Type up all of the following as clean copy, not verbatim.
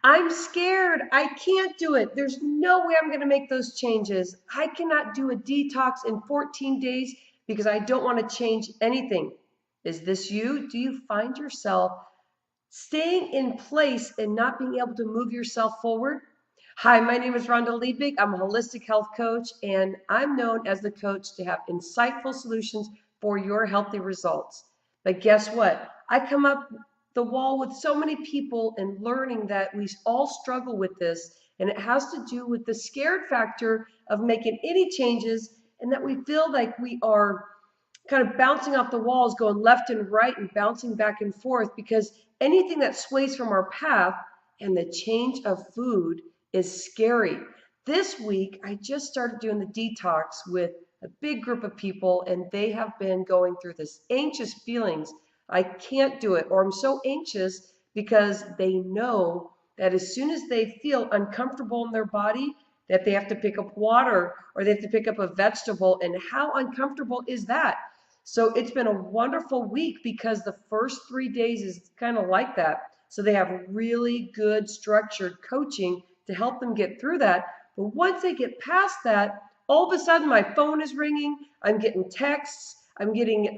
I'm scared. I can't do it. There's no way I'm going to make those changes. I cannot do a detox in 14 days because I don't want to change anything. Is this you? Do you find yourself staying in place and not being able to move yourself forward? Hi, my name is Rhonda Liebig. I'm a holistic health coach, and I'm known as the coach to have insightful solutions for your healthy results. But guess what? I come up the wall with so many people and learning that we all struggle with this, and it has to do with the scared factor of making any changes, and that we feel like we are kind of bouncing off the walls, going left and right and bouncing back and forth because anything that sways from our path and the change of food is scary. This week, I just started doing the detox with a big group of people, and they have been going through this anxious feelings. I can't do it, or I'm so anxious because they know that as soon as they feel uncomfortable in their body, that they have to pick up water or they have to pick up a vegetable. And how uncomfortable is that? So it's been a wonderful week because the first 3 days is kind of like that. So they have really good structured coaching to help them get through that. But once they get past that, all of a sudden my phone is ringing, I'm getting texts, I'm getting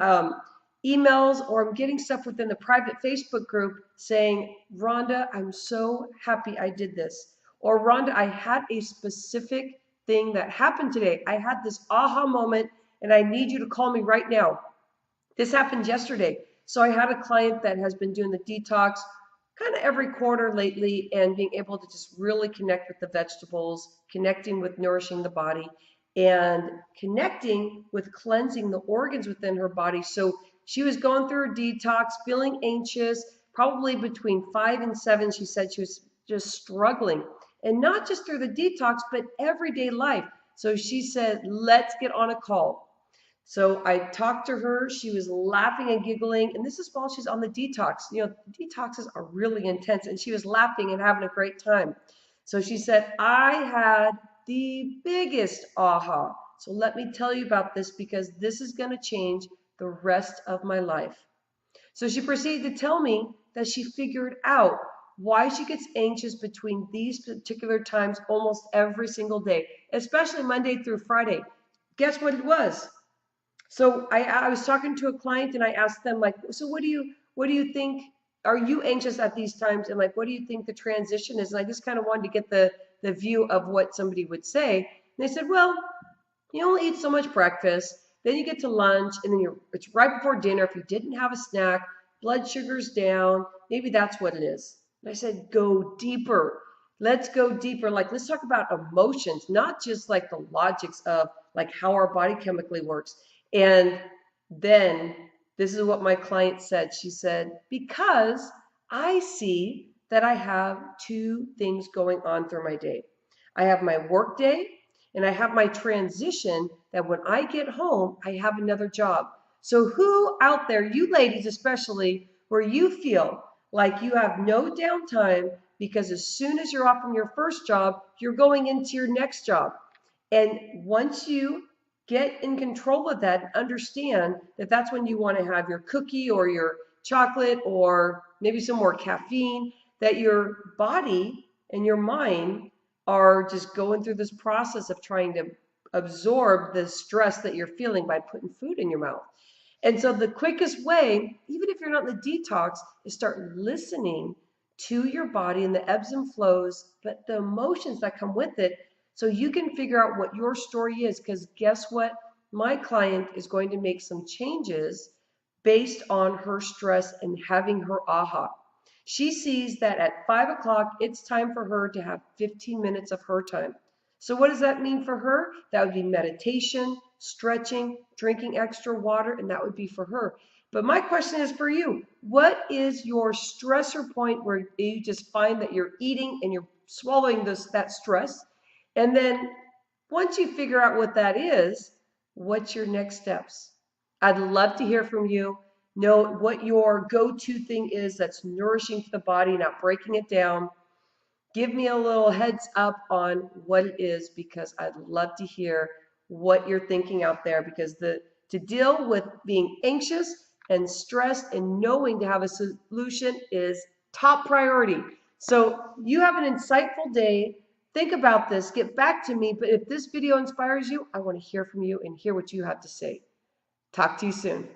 emails, or I'm getting stuff within the private Facebook group saying, Rhonda, I'm so happy I did this. Or Rhonda, I had a specific thing that happened today. I had this aha moment and I need you to call me right now. This happened yesterday. So I had a client that has been doing the detox kind of every quarter lately and being able to just really connect with the vegetables, connecting with nourishing the body, and connecting with cleansing the organs within her body. So she was going through her detox, feeling anxious, probably between 5 and 7. She said she was just struggling, and not just through the detox, but everyday life. So she said, let's get on a call. So I talked to her. She was laughing and giggling, and this is while she's on the detox. You know, detoxes are really intense, and she was laughing and having a great time. So she said, I had the biggest aha. So let me tell you about this because this is going to change the rest of my life. So she proceeded to tell me that she figured out why she gets anxious between these particular times almost every single day, especially Monday through Friday. Guess what it was? So I was talking to a client and I asked them, like, so what do you think? Are you anxious at these times? And like, what do you think the transition is? And I just kind of wanted to get the view of what somebody would say. And they said, well, you only eat so much breakfast, then you get to lunch, and then it's right before dinner. If you didn't have a snack, blood sugar's down, maybe that's what it is. And I said, go deeper. Let's go deeper. Like, let's talk about emotions, not just like the logics of like how our body chemically works. And then this is what my client said. She said, because I see that I have two things going on through my day. I have my work day and I have my transition that when I get home, I have another job. So who out there, you ladies especially, where you feel like you have no downtime because as soon as you're off from your first job, you're going into your next job. And once you get in control of that and understand that that's when you want to have your cookie or your chocolate or maybe some more caffeine, that your body and your mind are just going through this process of trying to absorb the stress that you're feeling by putting food in your mouth. And so the quickest way, even if you're not in the detox, is start listening to your body and the ebbs and flows, but the emotions that come with it, so you can figure out what your story is. Because guess what? My client is going to make some changes based on her stress and having her aha. She sees that at 5 o'clock, it's time for her to have 15 minutes of her time. So what does that mean for her? That would be meditation, stretching, drinking extra water, and that would be for her. But my question is for you. What is your stressor point where you just find that you're eating and you're swallowing that stress? And then once you figure out what that is, what's your next steps? I'd love to hear from you. Know what your go-to thing is that's nourishing to the body, not breaking it down. Give me a little heads up on what it is because I'd love to hear what you're thinking out there, because to deal with being anxious and stressed and knowing to have a solution is top priority. So you have an insightful day. Think about this. Get back to me. But if this video inspires you, I want to hear from you and hear what you have to say. Talk to you soon.